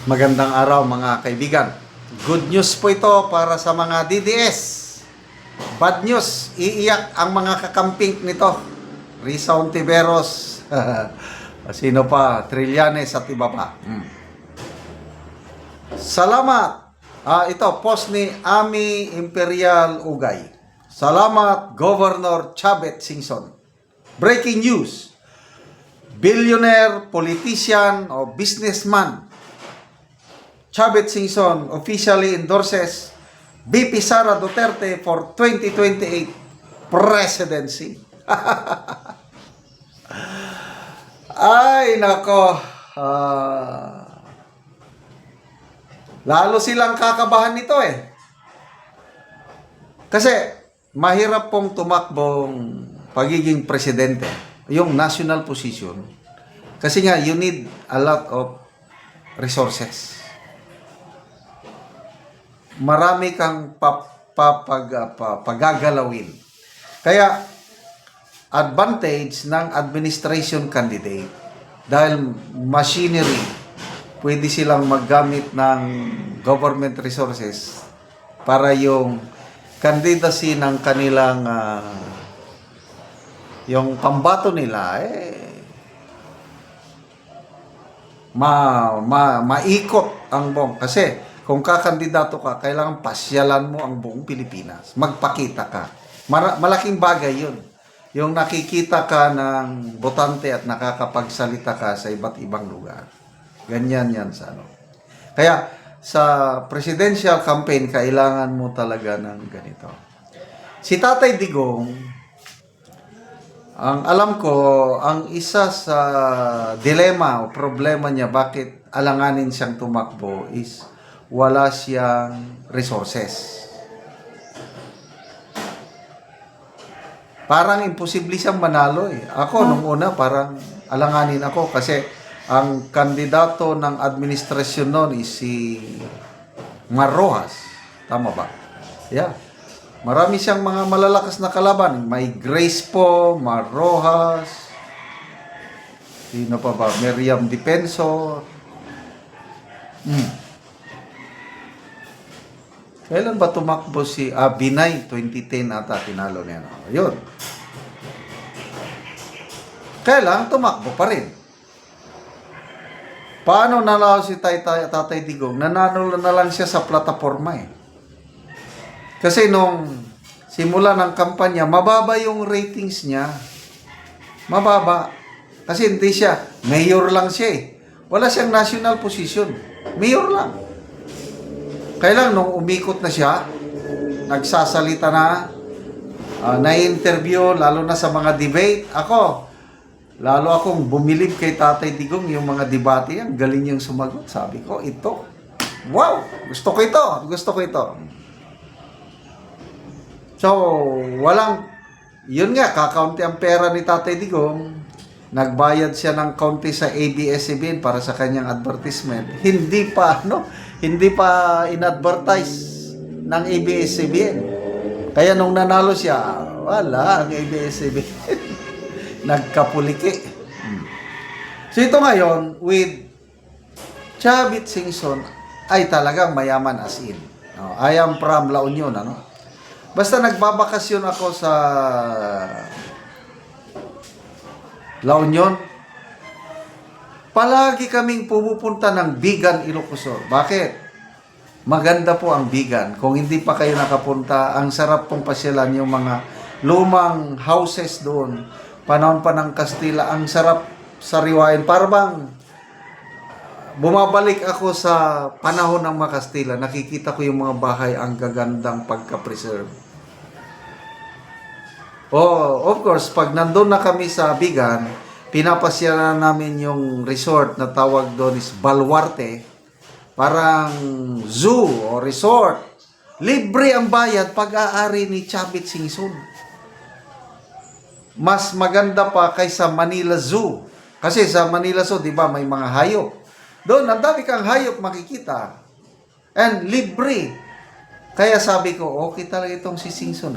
Magandang araw mga kaibigan. Good news po ito para sa mga DDS. Bad news, iiyak ang mga kakamping nito. Risa Ontiveros, sino pa, Trillanes at iba pa. Salamat. Ito, post ni Ami Imperial Ugay. Salamat, Governor Chavit Singson. Breaking news. Billionaire, politician o businessman Chavit Singson officially endorses VP Sara Duterte for 2028 presidency. Ay, nako. Lalo silang kakabahan nito eh. Kasi mahirap pong tumakbong pagiging presidente, yung national position. Kasi nga, you need a lot of resources. Marami kang pagagalawin. Kaya, advantage ng administration candidate, dahil machinery, pwede silang maggamit ng government resources para yung candidacy ng kanilang yung pambato nila maikot ang buong. Kasi kung kakandidato ka, kailangan pasyalan mo ang buong Pilipinas. Magpakita ka. Malaking bagay yun. Yung nakikita ka ng botante at nakakapagsalita ka sa iba't ibang lugar. Ganyan yan sa ano. Kaya sa presidential campaign, kailangan mo talaga ng ganito. Si Tatay Digong, ang alam ko, ang isa sa dilema o problema niya bakit alanganin siyang tumakbo is wala siyang resources. Parang imposible siyang manalo eh. Ako nung una parang alanganin ako kasi ang kandidato ng administrasyon noon is si Mar Rojas. Tama ba? Yeah. Marami siyang mga malalakas na kalaban. May Grace po, Mar Rojas, sino pa ba? Miriam Defensor. Kailan ba tumakbo si Binay? 2010 ata, tinalo niya. Yun. Kailan tumakbo pa rin. Paano nanalo si Tatay Digong? Nanalo na lang siya sa plataforma eh. Kasi nung simula ng kampanya, mababa yung ratings niya. Mababa. Kasi hindi siya, mayor lang siya eh. Wala siyang national position. Mayor lang. Kailan nung umikot na siya, nagsasalita na, na-interview, lalo na sa mga debate, lalo akong bumilib kay Tatay Digong, yung mga debate yan, galing yung sumagot. Sabi ko, ito, wow, gusto ko ito. So, yun nga, kakaunti ang pera ni Tatay Digong, nagbayad siya ng kaunti sa ABS-CBN para sa kanyang advertisement. Hindi pa in-advertise ng ABS-CBN. Kaya nung nanalo siya, wala ang ABS-CBN. Nagkapuliki. So ito ngayon, with Chavit Singson, ay talagang mayaman as in. I am from La Union, Basta nagbabakasyon ako sa La Union, palagi kaming pumupunta ng Bigan, Ilocos. Bakit? Maganda po ang Bigan. Kung hindi pa kayo nakapunta, ang sarap pong pasyalan yung mga lumang houses doon. Panahon pa ng Kastila, ang sarap sariwain. Para bang bumabalik ako sa panahon ng mga Kastila, nakikita ko yung mga bahay, ang gagandang pagka-preserve. Of course, pag nandun na kami sa Bigan, pinapasyalan namin yung resort na tawag doon is Baluarte. Parang zoo o resort. Libre ang bayad pag-aari ni Chavit Singson. Mas maganda pa kaysa Manila Zoo. Kasi sa Manila Zoo, di ba, may mga hayop. Doon, ang dami kang hayop makikita. And libre. Kaya sabi ko, okay talaga itong si Singson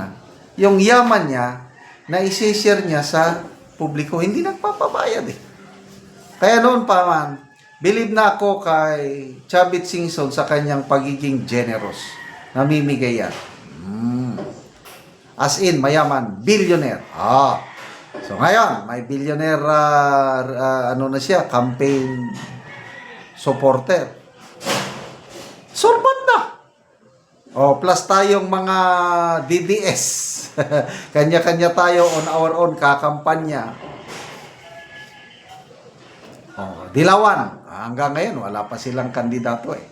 Yung yaman niya, na isi-share niya sa publiko, hindi nagpapabayad eh. Kaya noon pa man, believe na ako kay Chavit Singson sa kanyang pagiging generous. Namimigay yan. As in, mayaman, billionaire. So ngayon, may billionaire, ano na siya, campaign supporter. Solban na. Plus tayong mga DDS. Kanya-kanya tayo on our own kakampanya. Dilawan. Hanggang ngayon, wala pa silang kandidato eh.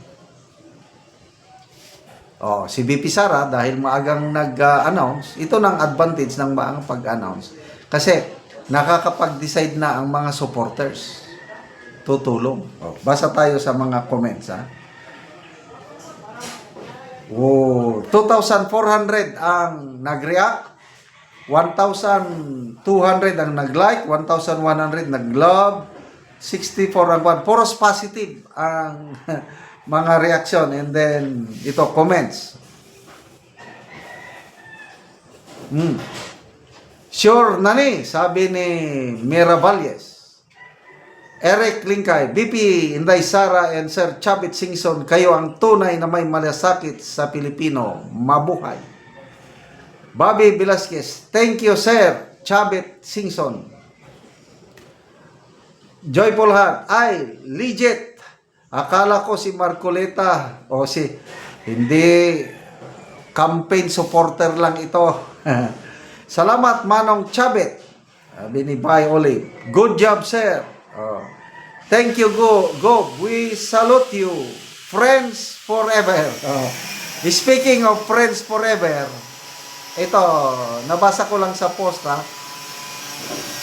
Si VP Sara, dahil maagang nag-announce, ito ng advantage ng maagang pag-announce. Kasi, nakakapag-decide na ang mga supporters. Tutulong. Basa tayo sa mga comments, ha? 2,400 ang nag-react, 1,200 ang nag-like, 1,100 nag-love, 64 ang one. Puros positive ang mga reaction. And then, ito, comments. Sure, nani, sabi ni Mira Valles. Eric Linkay, BP Inday Sara and Sir Chavit Singson, kayo ang tunay na may malasakit sa Pilipino. Mabuhay. Bobby Velasquez, thank you Sir Chavit Singson. Joyful Heart, ay, legit. Akala ko si Marcoleta o hindi, campaign supporter lang ito. Salamat Manong Chavit. Sabi ni Bay Olive. Good job, sir. Thank you, Go. We salute you. Friends forever. Speaking of friends forever, ito, nabasa ko lang sa post, ha.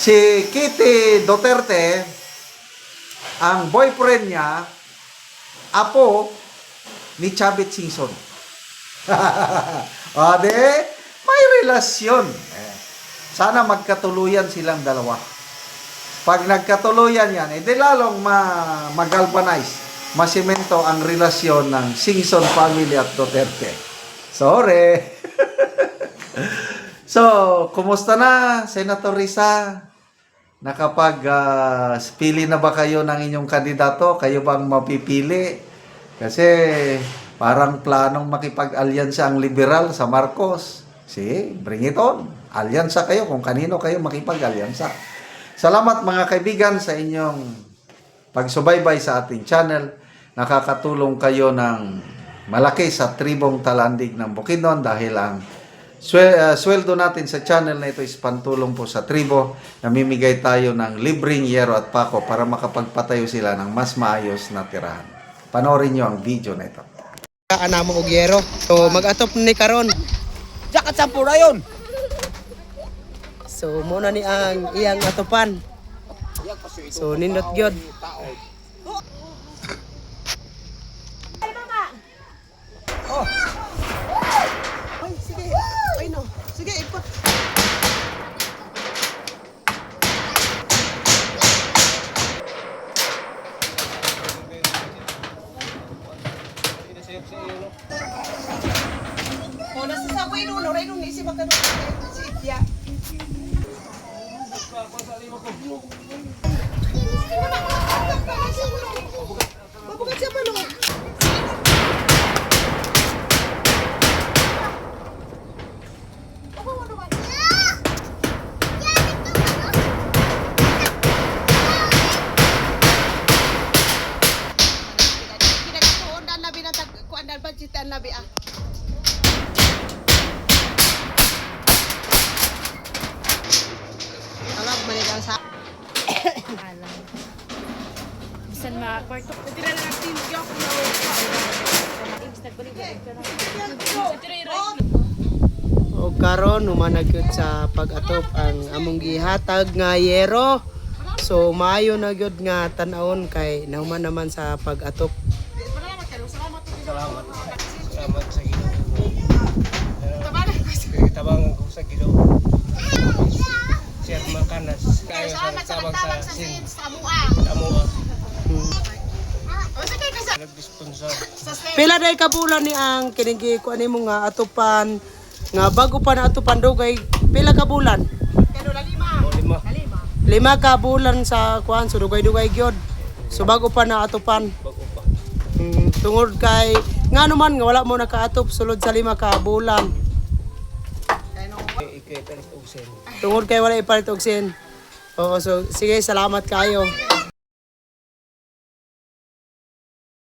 Si Kitty Duterte, ang boyfriend niya, apo ni Chavit Singson. May relasyon. Sana magkatuluyan silang dalawa. Pag nagkatuluyan yan, di lalong mag-galvanize, masimento ang relasyon ng Singson family at Duterte. Sorry. So, kumusta na, Senator Risa? Pili na ba kayo ng inyong kandidato? Kayo bang mapipili? Kasi parang planong makipag-alyansa ang liberal sa Marcos. Bring it on. Alyansa kayo kung kanino kayo makipag-alyansa. Salamat mga kaibigan sa inyong pagsubaybay sa ating channel. Nakakatulong kayo ng malaki sa tribong Talandig ng Bukidnon dahil ang sweldo natin sa channel na ito is pantulong po sa tribo. Namimigay tayo ng libreng yero at pako para makapagpatayo sila ng mas maayos na tirahan. Panoorin nyo ang video na ito. Anamo og yero. So mag-atop ni karon. Jakat sa purayon. So muna ni ang iyang atopan. So nindot gyud. Ay sige. Ay no. Sige ikot. Muna sa sabay nuno, ray nung isip ka si Itya. Babugat siya pa no. Nabi ah. Alam man ikaw sa alam. Bisan ma-kwarto. Tira lang natin yung o karon humanag gyud sa pag-atop ang among gihatag nga yero. So maayo na gyud nga tan-awon kay nahuman naman sa pag-atop. Salamat sa Ginoo. Tabang ko sa Ginoo. Sir Makanas. Salamat sa tabang sa Amua. Nag-sponsor. Pila day ka bulan ni ang kining kuan nimo nga atupan nga bago pa na atupan dugay pila ka bulan? Lima. 5 ka bulan sa kuan so dugay-dugay gyud. So bago pa na atupan. Bago pa. Tungod kay nga naman nga wala mo nakaatop sulod sa 5 ka bulan. Ikay palit og sen. Tungod kay wala ipalit og sin. Oo, so sige, salamat kayo.